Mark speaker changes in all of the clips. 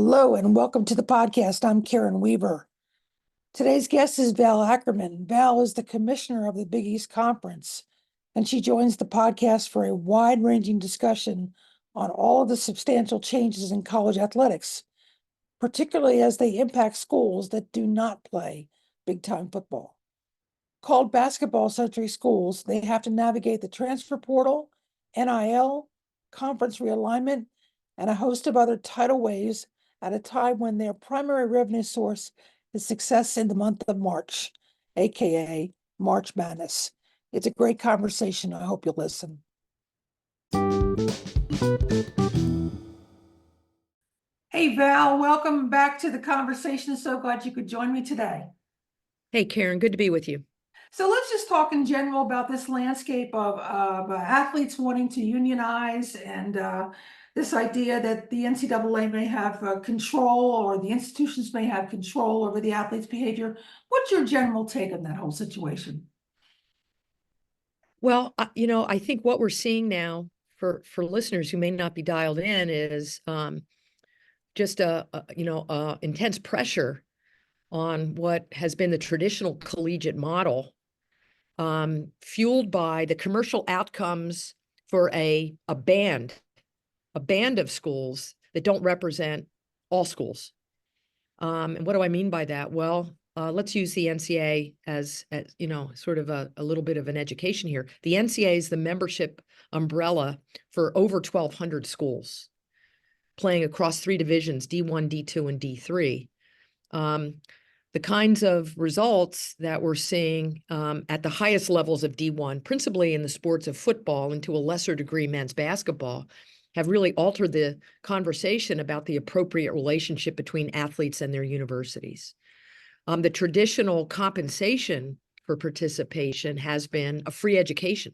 Speaker 1: Hello and welcome to the podcast. I'm Karen Weaver. Today's guest is Val Ackerman. Val is the commissioner of the Big East Conference, and she joins the podcast for a wide-ranging discussion on all of the substantial changes in college athletics, particularly as they impact schools that do not play big-time football. Called basketball-centric schools, they have to navigate the transfer portal, NIL, conference realignment, and a host of other tidal waves at a time when their primary revenue source is success in the month of March, aka March Madness. It's a great conversation. I hope you'll listen. Hey, Val, welcome back to the conversation. So glad you could join me today.
Speaker 2: Hey, Karen, good to be with you.
Speaker 1: So let's just talk in general about this landscape of athletes wanting to unionize and this idea that the NCAA may have control, or the institutions may have control over the athletes' behavior. What's your general take on that whole situation?
Speaker 2: Well, I think what we're seeing now for listeners who may not be dialed in is just intense pressure on what has been the traditional collegiate model, fueled by the commercial outcomes for a band of schools that don't represent all schools. And what do I mean by that? Well, let's use the NCAA as sort of a little bit of an education here. The NCAA is the membership umbrella for over 1,200 schools playing across three divisions, D1, D2, and D3. The kinds of results that we're seeing at the highest levels of D1, principally in the sports of football and to a lesser degree men's basketball, have really altered the conversation about the appropriate relationship between athletes and their universities. The traditional compensation for participation has been a free education.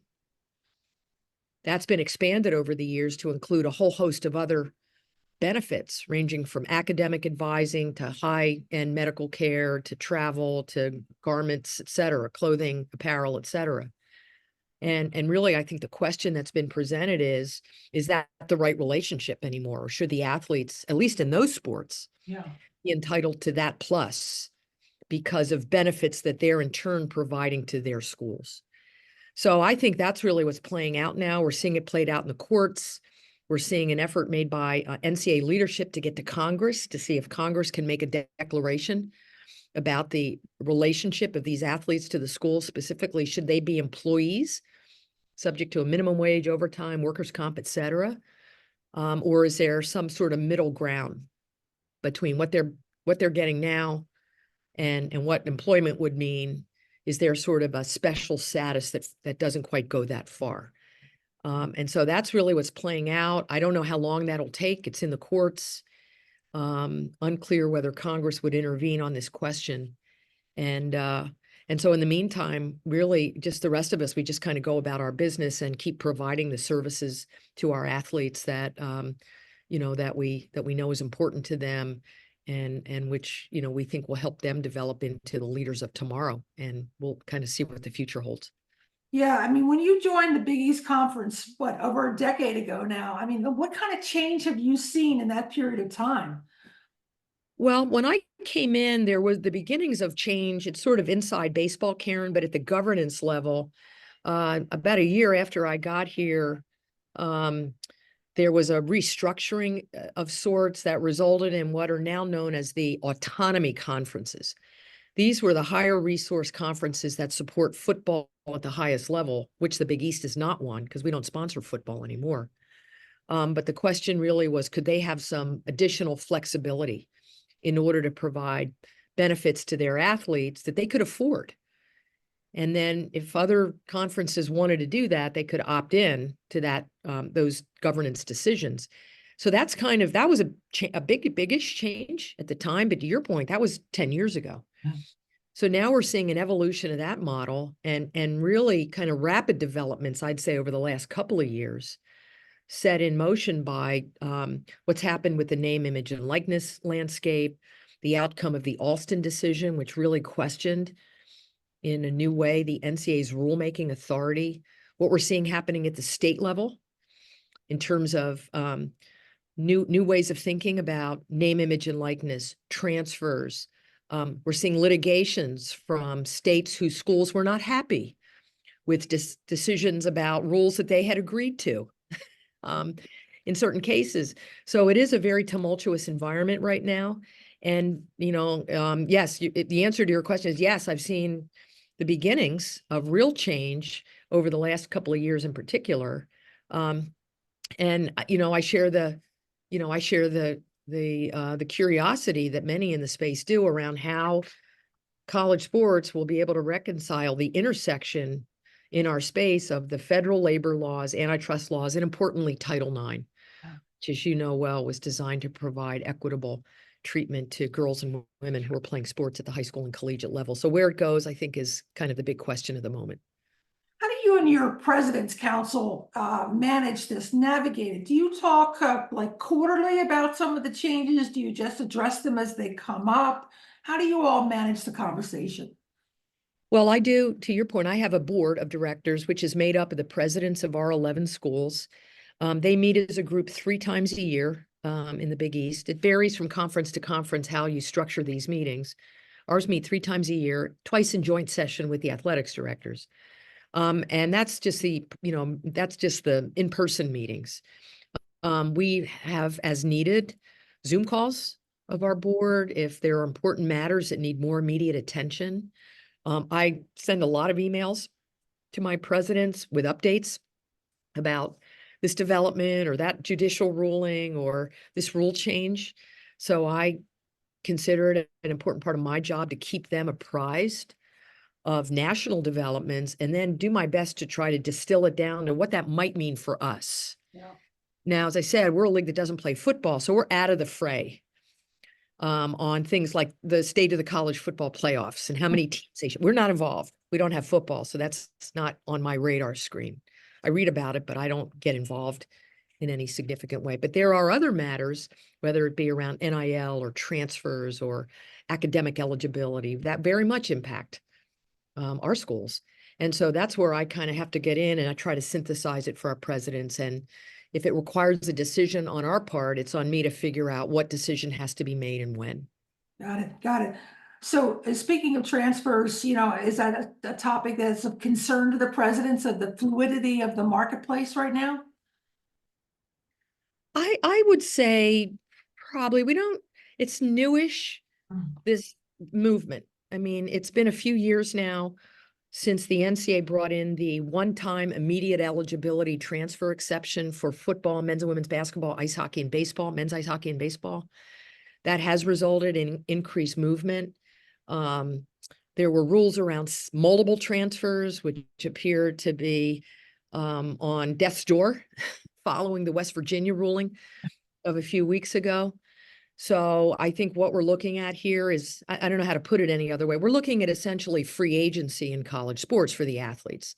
Speaker 2: That's been expanded over the years to include a whole host of other benefits, ranging from academic advising to high-end medical care, to travel, to garments, et cetera, clothing, apparel, et cetera. And really, I think the question that's been presented is that the right relationship anymore? Or should the athletes, at least in those sports, be entitled to that plus because of benefits that they're in turn providing to their schools? So I think that's really what's playing out now. We're seeing it played out in the courts. We're seeing an effort made by NCAA leadership to get to Congress to see if Congress can make a declaration about the relationship of these athletes to the school. Specifically, should they be employees subject to a minimum wage, overtime, workers' comp, et cetera? Or is there some sort of middle ground between what they're getting now and what employment would mean? Is there sort of a special status that doesn't quite go that far? And so that's really what's playing out. I don't know how long that'll take. It's in the courts. Unclear whether Congress would intervene on this question. And so in the meantime, really just the rest of us, we just kind of go about our business and keep providing the services to our athletes that, that we know is important to them, and which, we think will help them develop into the leaders of tomorrow. And we'll kind of see what the future holds.
Speaker 1: Yeah, I mean, when you joined the Big East Conference, over a decade ago now, I mean, what kind of change have you seen in that period of time?
Speaker 2: Well, when I came in, there was the beginnings of change. It's sort of inside baseball, Karen, but at the governance level, about a year after I got here, there was a restructuring of sorts that resulted in what are now known as the autonomy conferences. These were the higher resource conferences that support football at the highest level, which the Big East is not one because we don't sponsor football anymore. But the question really was, could they have some additional flexibility in order to provide benefits to their athletes that they could afford? And then if other conferences wanted to do that, they could opt in to that, those governance decisions. So that was a biggish change at the time. But to your point, that was 10 years ago. So now we're seeing an evolution of that model and really kind of rapid developments, I'd say, over the last couple of years, set in motion by what's happened with the name, image, and likeness landscape, the outcome of the Alston decision, which really questioned in a new way the NCAA's rulemaking authority, what we're seeing happening at the state level in terms of new ways of thinking about name, image, and likeness, transfers. We're seeing litigations from states whose schools were not happy with decisions about rules that they had agreed to in certain cases. So it is a very tumultuous environment right now. And, yes, the answer to your question is yes, I've seen the beginnings of real change over the last couple of years in particular. And, I share the curiosity that many in the space do around how college sports will be able to reconcile the intersection in our space of the federal labor laws, antitrust laws, and importantly, Title IX, which, as you know well, was designed to provide equitable treatment to girls and women who are playing sports at the high school and collegiate level. So where it goes, I think, is kind of the big question of the moment.
Speaker 1: How do you and your president's council manage this, navigate it? Do you talk like quarterly about some of the changes? Do you just address them as they come up? How do you all manage the conversation?
Speaker 2: Well, I do, to your point, I have a board of directors, which is made up of the presidents of our 11 schools. They meet as a group 3 times a year in the Big East. It varies from conference to conference how you structure these meetings. Ours meet 3 times a year, twice in joint session with the athletics directors. And that's just the in-person meetings. We have, as needed, Zoom calls of our board if there are important matters that need more immediate attention. I send a lot of emails to my presidents with updates about this development or that judicial ruling or this rule change. So I consider it an important part of my job to keep them apprised of national developments and then do my best to try to distill it down to what that might mean for us.
Speaker 1: Yeah.
Speaker 2: Now, as I said, we're a league that doesn't play football, so we're out of the fray on things like the state of the college football playoffs and how many teams they should. We're not involved. We don't have football, so that's not on my radar screen. I read about it, but I don't get involved in any significant way. But there are other matters, whether it be around NIL or transfers or academic eligibility, that very much impact our schools. And so that's where I kind of have to get in and I try to synthesize it for our presidents. And if it requires a decision on our part, it's on me to figure out what decision has to be made and when.
Speaker 1: Got it. Got it. So speaking of transfers, is that a topic that's of concern to the presidents of the fluidity of the marketplace right now?
Speaker 2: I would say probably it's newish, this movement. I mean, it's been a few years now since the NCAA brought in the one-time immediate eligibility transfer exception for football, men's and women's basketball, ice hockey, and baseball, men's ice hockey and baseball. That has resulted in increased movement. There were rules around multiple transfers, which appeared to be on death's door following the West Virginia ruling of a few weeks ago. So I think what we're looking at here is, I don't know how to put it any other way. We're looking at essentially free agency in college sports for the athletes.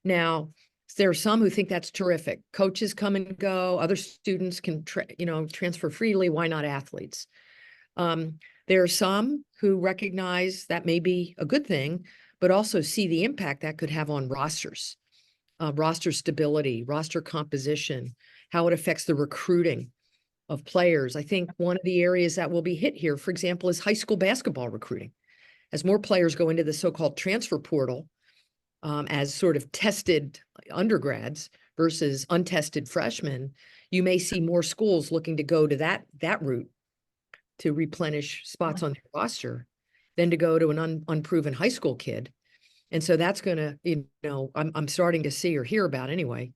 Speaker 2: Now, there are some who think that's terrific. Coaches come and go. Other students can, transfer freely. Why not athletes? There are some who recognize that may be a good thing, but also see the impact that could have on rosters, roster stability, roster composition, how it affects the recruiting of players. I think one of the areas that will be hit here, for example, is high school basketball recruiting. As more players go into the so-called transfer portal, as sort of tested undergrads versus untested freshmen, you may see more schools looking to go to that route to replenish spots on their roster than to go to an unproven high school kid. And so that's going to, I'm starting to see or hear about anyway,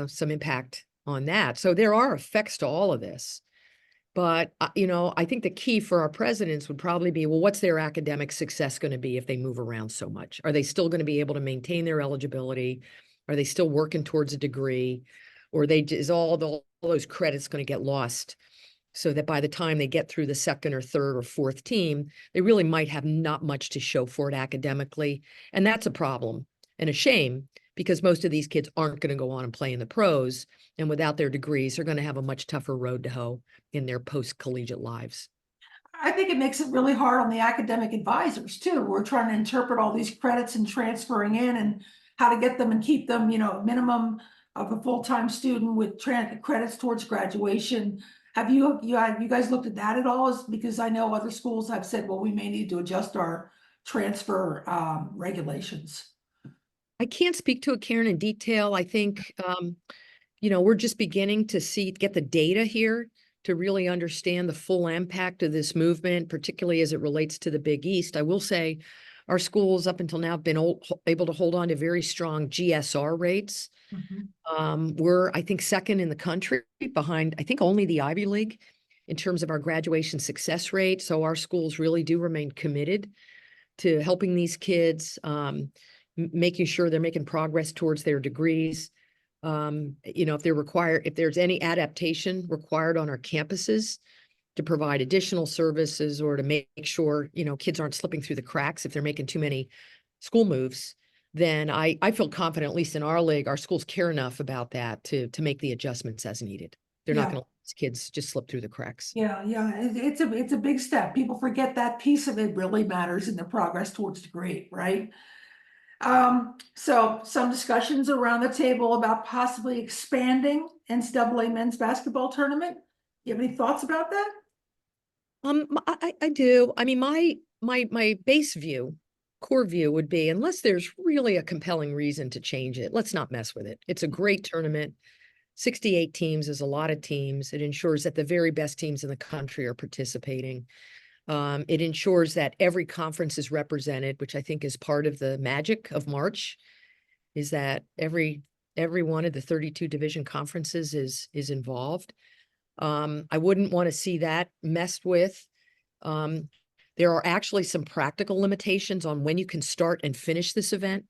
Speaker 2: some impact on that. So there are effects to all of this. But, I think the key for our presidents would probably be, well, what's their academic success going to be if they move around so much? Are they still going to be able to maintain their eligibility? Are they still working towards a degree? Or is all those credits going to get lost so that by the time they get through the second or third or fourth team, they really might have not much to show for it academically? And that's a problem and a shame, because most of these kids aren't going to go on and play in the pros. And without their degrees, they're going to have a much tougher road to hoe in their post-collegiate lives.
Speaker 1: I think it makes it really hard on the academic advisors too. We're trying to interpret all these credits and transferring in and how to get them and keep them, minimum of a full-time student with credits towards graduation. Have you guys looked at that at all? Because I know other schools have said, well, we may need to adjust our transfer regulations.
Speaker 2: I can't speak to it, Karen, in detail. I think, we're just beginning to get the data here to really understand the full impact of this movement, particularly as it relates to the Big East. I will say our schools up until now have been able to hold on to very strong GSR rates. We're, I think, second in the country behind, I think, only the Ivy League in terms of our graduation success rate. So our schools really do remain committed to helping these kids, making sure they're making progress towards their degrees. If there's any adaptation required on our campuses to provide additional services or to make sure, kids aren't slipping through the cracks if they're making too many school moves, then I feel confident, at least in our league, our schools care enough about that to make the adjustments as needed. They're not going to let kids just slip through the cracks.
Speaker 1: Yeah, it's a big step. People forget that piece of it really matters in the progress towards degree, right? So some discussions around the table about possibly expanding NCAA men's basketball tournament. You have any thoughts about that?
Speaker 2: I do. I mean, my base view, core view would be, unless there's really a compelling reason to change it, let's not mess with it. It's a great tournament. 68 teams is a lot of teams. It ensures that the very best teams in the country are participating. It ensures that every conference is represented, which I think is part of the magic of March, is that every one of the 32 division conferences is involved. I wouldn't want to see that messed with. There are actually some practical limitations on when you can start and finish this event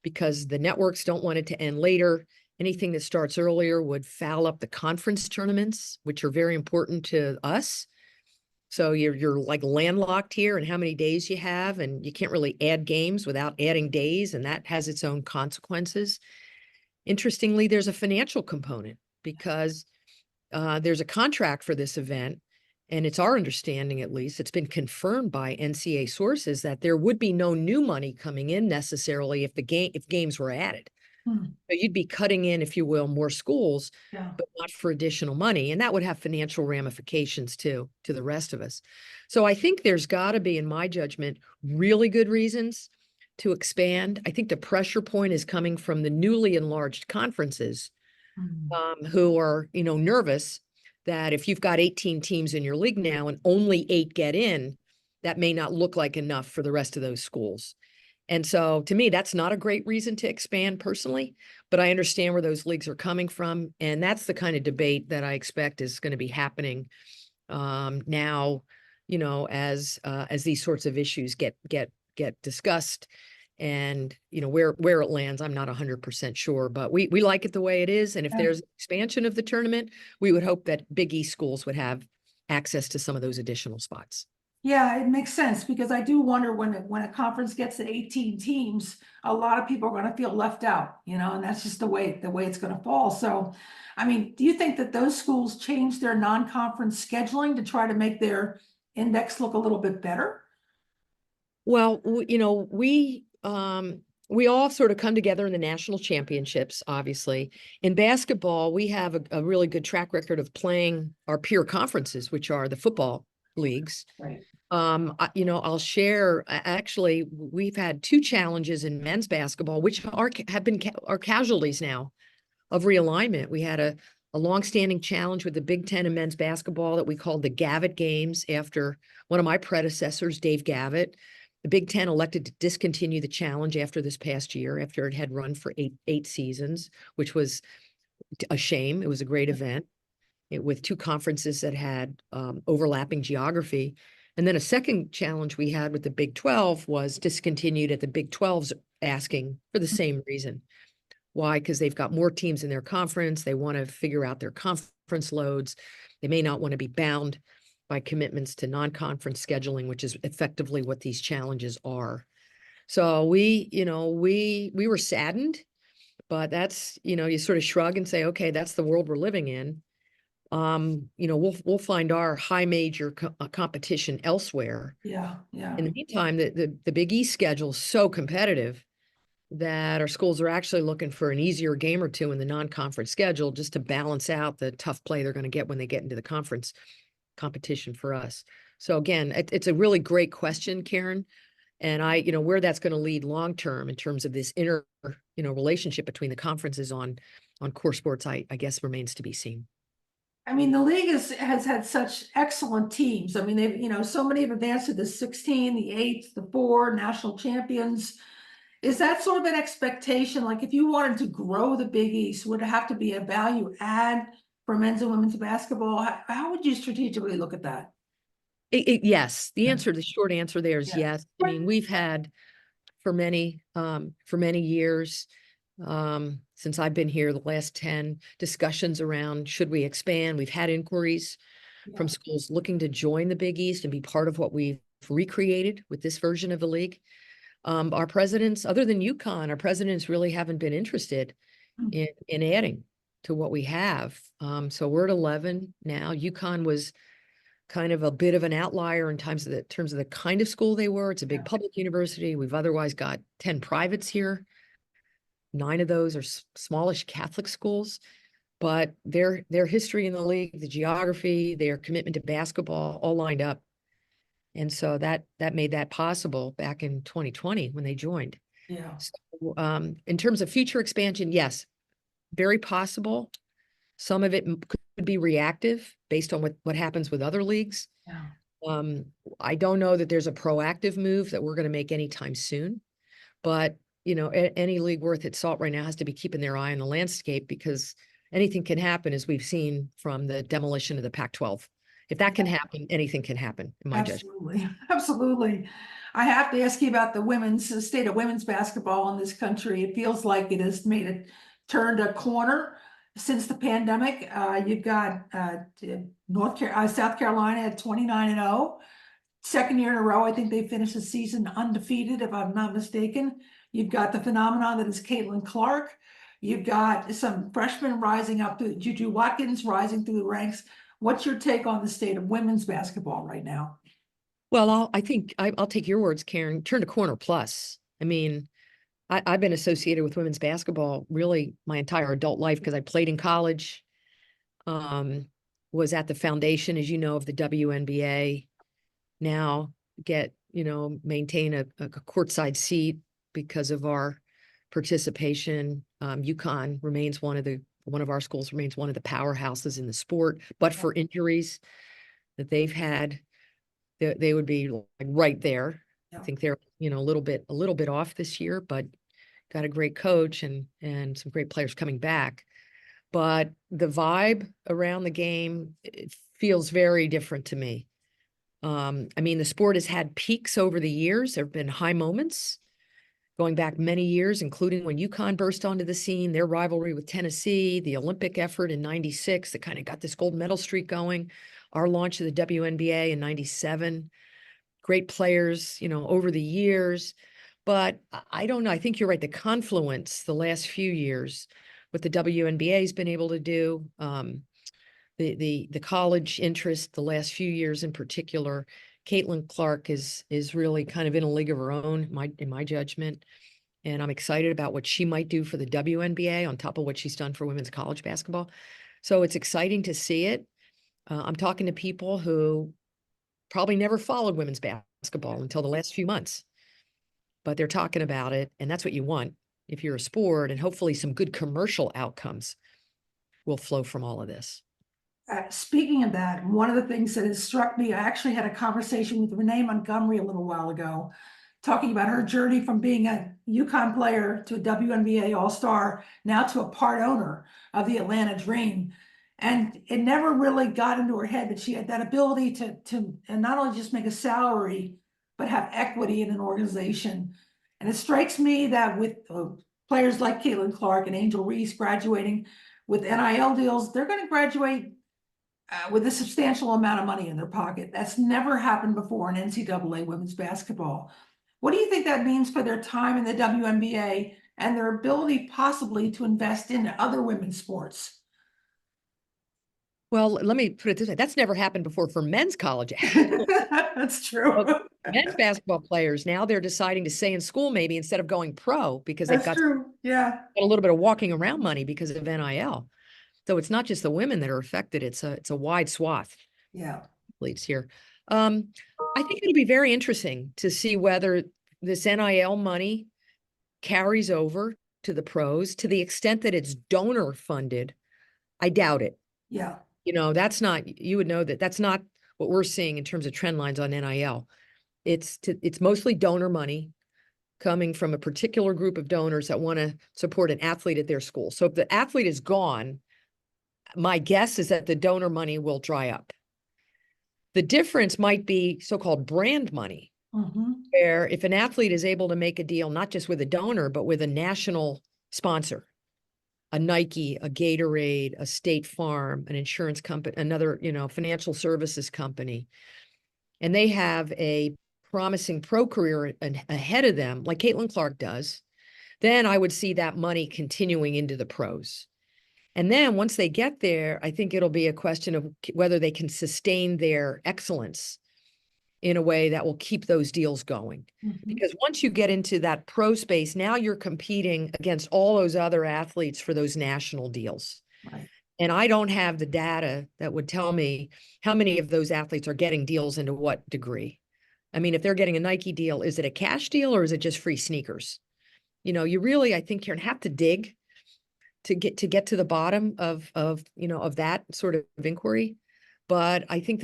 Speaker 2: because the networks don't want it to end later. Anything that starts earlier would foul up the conference tournaments, which are very important to us. So you're like landlocked here and how many days you have, and you can't really add games without adding days, and that has its own consequences. Interestingly, there's a financial component because there's a contract for this event, and it's our understanding, at least, it's been confirmed by NCAA sources that there would be no new money coming in necessarily if games were added. So you'd be cutting in, if you will, more schools, but not for additional money. And that would have financial ramifications too, to the rest of us. So I think there's got to be, in my judgment, really good reasons to expand. I think the pressure point is coming from the newly enlarged conferences who are, nervous that if you've got 18 teams in your league now and only 8 get in, that may not look like enough for the rest of those schools. And so to me, that's not a great reason to expand personally, but I understand where those leagues are coming from. And that's the kind of debate that I expect is going to be happening now, as these sorts of issues get discussed. And, where it lands, I'm not 100% sure, but we like it the way it is. And if there's expansion of the tournament, we would hope that Big East schools would have access to some of those additional spots.
Speaker 1: Yeah, it makes sense because I do wonder when a conference gets to 18 teams, a lot of people are going to feel left out, and that's just the way it's going to fall. So, I mean, do you think that those schools change their non-conference scheduling to try to make their index look a little bit better?
Speaker 2: Well, we all sort of come together in the national championships, obviously. In basketball, we have a really good track record of playing our peer conferences, which are the football leagues.
Speaker 1: Right.
Speaker 2: I'll share, actually, we've had 2 challenges in men's basketball, which have been casualties now of realignment. We had a longstanding challenge with the Big Ten in men's basketball that we called the Gavitt Games after one of my predecessors, Dave Gavitt. The Big Ten elected to discontinue the challenge after this past year, after it had run for eight seasons, which was a shame. It was a great event with 2 conferences that had overlapping geography. And then a second challenge we had with the Big 12 was discontinued at the Big 12's asking for the same reason. Why? Because they've got more teams in their conference. They want to figure out their conference loads. They may not want to be bound by commitments to non-conference scheduling, which is effectively what these challenges are. So we were saddened, but that's, you sort of shrug and say, okay, that's the world we're living in. We'll find our high major competition elsewhere.
Speaker 1: Yeah.
Speaker 2: In the meantime, the Big East schedule is so competitive. that our schools are actually looking for an easier game or two in the non-conference schedule just to balance out the tough play they're going to get when they get into the conference competition for us. So again, it's a really great question, Karen. And where that's going to lead long term in terms of this inner, relationship between the conferences on core sports, I guess remains to be seen.
Speaker 1: I mean, the league has had such excellent teams. I mean, they've, so many have advanced to the 16, the 8, the 4 national champions. Is that sort of an expectation? Like, if you wanted to grow the Big East, would it have to be a value add for men's and women's basketball? How would you strategically look at that?
Speaker 2: Yes,
Speaker 1: Yeah.
Speaker 2: the short answer there is yes. I mean, we've had for many years, since I've been here, the last 10 discussions around should we expand. We've had inquiries from schools looking to join the Big East and be part of what we've recreated with this version of the league. Our presidents, other than UConn, our presidents really haven't been interested in adding to what we have. So we're at 11 now. UConn was kind of a bit of an outlier in terms of the kind of school they were. It's a big public university. We've otherwise got 10 privates here. 9 of those are smallish Catholic schools, but their history in the league, the geography, their commitment to basketball, all lined up. And so that made that possible back in 2020 when they joined.
Speaker 1: Yeah.
Speaker 2: So, in terms of future expansion, yes, very possible. Some of it could be reactive based on what happens with other leagues.
Speaker 1: Yeah.
Speaker 2: I don't know that there's a proactive move that we're going to make anytime soon, but any league worth its salt right now has to be keeping their eye on the landscape, because anything can happen, as we've seen from the demolition of the Pac-12. If that can happen, anything can happen, in my judgment.
Speaker 1: Absolutely. Absolutely. I have to ask you about the state of women's basketball in this country. It feels like it has turned a corner since the pandemic. You've got South Carolina at 29-0. Second year in a row, I think they finished the season undefeated, if I'm not mistaken. You've got the phenomenon that is Caitlin Clark. You've got some freshmen rising up, Juju Watkins rising through the ranks. What's your take on the state of women's basketball right now?
Speaker 2: Well, I think I'll take your words, Karen. Turn a corner plus. I mean, I've been associated with women's basketball really my entire adult life because I played in college, was at the foundation, as you know, of the WNBA. Now maintain a courtside seat because of our participation. UConn remains one of our schools remains one of the powerhouses in the sport, but for injuries that they've had, they would be like right there. I think they're a little bit off this year, but got a great coach and some great players coming back. But the vibe around the game, it feels very different to me. I mean, the sport has had peaks over the years. There have been high moments going back many years, including when UConn burst onto the scene, their rivalry with Tennessee, the Olympic effort in '96 that kind of got this gold medal streak going, our launch of the WNBA in '97, great players, over the years. But I don't know. I think you're right. The confluence the last few years, what the WNBA has been able to do, the college interest the last few years in particular. Caitlin Clark is really kind of in a league of her own, in my judgment. And I'm excited about what she might do for the WNBA on top of what she's done for women's college basketball. So it's exciting to see it. I'm talking to people who probably never followed women's basketball until the last few months, but they're talking about it. And that's what you want if you're a sport, and hopefully some good commercial outcomes will flow from all of this.
Speaker 1: Speaking of that, one of the things that has struck me, I actually had a conversation with Renee Montgomery a little while ago, talking about her journey from being a UConn player to a WNBA All-Star, now to a part owner of the Atlanta Dream. And it never really got into her head that she had that ability to and not only just make a salary, but have equity in an organization. And it strikes me that with players like Caitlin Clark and Angel Reese graduating with NIL deals, they're going to graduate with a substantial amount of money in their pocket. That's never happened before in NCAA women's basketball. What do you think that means for their time in the WNBA and their ability possibly to invest in other women's sports?
Speaker 2: Well, let me put it this way. That's never happened before for men's college athletes.
Speaker 1: That's true.
Speaker 2: But men's basketball players, now they're deciding to stay in school maybe instead of going pro because they've
Speaker 1: That's
Speaker 2: got
Speaker 1: true. Yeah.
Speaker 2: a little bit of walking around money because of NIL. So it's not just the women that are affected. It's a wide swath
Speaker 1: Yeah.
Speaker 2: of athletes here. I think it'll be very interesting to see whether this NIL money carries over to the pros to the extent that it's donor funded. I doubt it.
Speaker 1: Yeah.
Speaker 2: That's not, you would know that that's not what we're seeing in terms of trend lines on NIL. It's mostly donor money coming from a particular group of donors that want to support an athlete at their school. So if the athlete is gone, my guess is that the donor money will dry up. The difference might be so-called brand money, where if an athlete is able to make a deal, not just with a donor, but with a national sponsor, a Nike, a Gatorade, a State Farm, an insurance company, another, financial services company, and they have a promising pro career ahead of them, like Caitlin Clark does, then I would see that money continuing into the pros. And then once they get there, I think it'll be a question of whether they can sustain their excellence in a way that will keep those deals going. Because once you get into that pro space, now you're competing against all those other athletes for those national deals.
Speaker 1: Right.
Speaker 2: And I don't have the data that would tell me how many of those athletes are getting deals and to what degree. I mean, if they're getting a Nike deal, is it a cash deal or is it just free sneakers? You really, I think, Karen, have to dig to get to the bottom of that sort of inquiry. But I think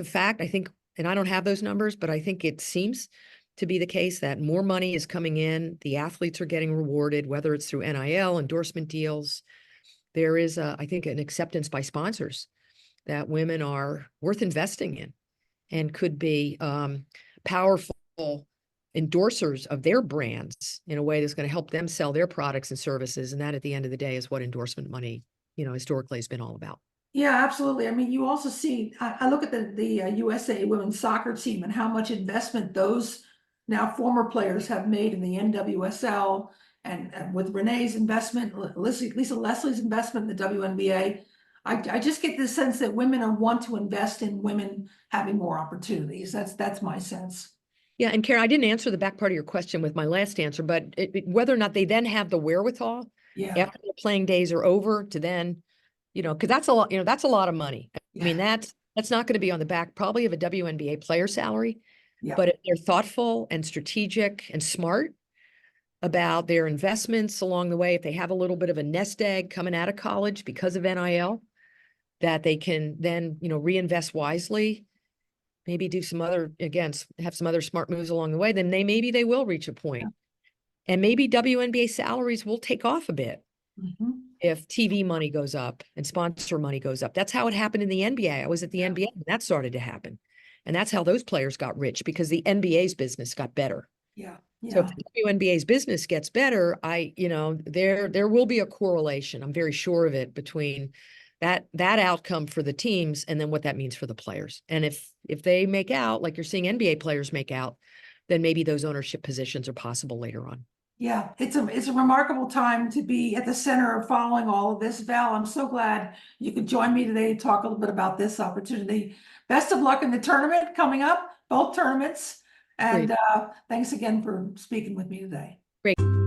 Speaker 2: and I don't have those numbers, but I think it seems to be the case that more money is coming in. The athletes are getting rewarded, whether it's through NIL, endorsement deals. There is, I think, an acceptance by sponsors that women are worth investing in and could be powerful endorsers of their brands in a way that's going to help them sell their products and services. And that at the end of the day is what endorsement money, historically has been all about.
Speaker 1: Yeah, absolutely. I mean, you also see, I look at the USA women's soccer team and how much investment those now former players have made in the NWSL and with Renee's investment, Lisa Leslie's investment in the WNBA. I just get the sense that women want to invest in women having more opportunities. That's my sense.
Speaker 2: Yeah, and Karen, I didn't answer the back part of your question with my last answer, but whether or not they then have the wherewithal after the playing days are over to then, because that's a lot, that's a lot of money. I mean, that's not going to be on the back probably of a WNBA player salary, but if they're thoughtful and strategic and smart about their investments along the way, if they have a little bit of a nest egg coming out of college because of NIL, that they can then, reinvest wisely, maybe do some other, again, have some other smart moves along the way, then maybe they will reach a point. And maybe WNBA salaries will take off a bit if TV money goes up and sponsor money goes up. That's how it happened in the NBA. I was at the NBA and that started to happen. And that's how those players got rich because the NBA's business got better. So if the WNBA's business gets better, there will be a correlation. I'm very sure of it between that outcome for the teams and then what that means for the players. And if they make out, like you're seeing NBA players make out, then maybe those ownership positions are possible later on.
Speaker 1: Yeah, it's a remarkable time to be at the center of following all of this. Val, I'm so glad you could join me today to talk a little bit about this opportunity. Best of luck in the tournament coming up, both tournaments. And thanks again for speaking with me today.
Speaker 2: Great.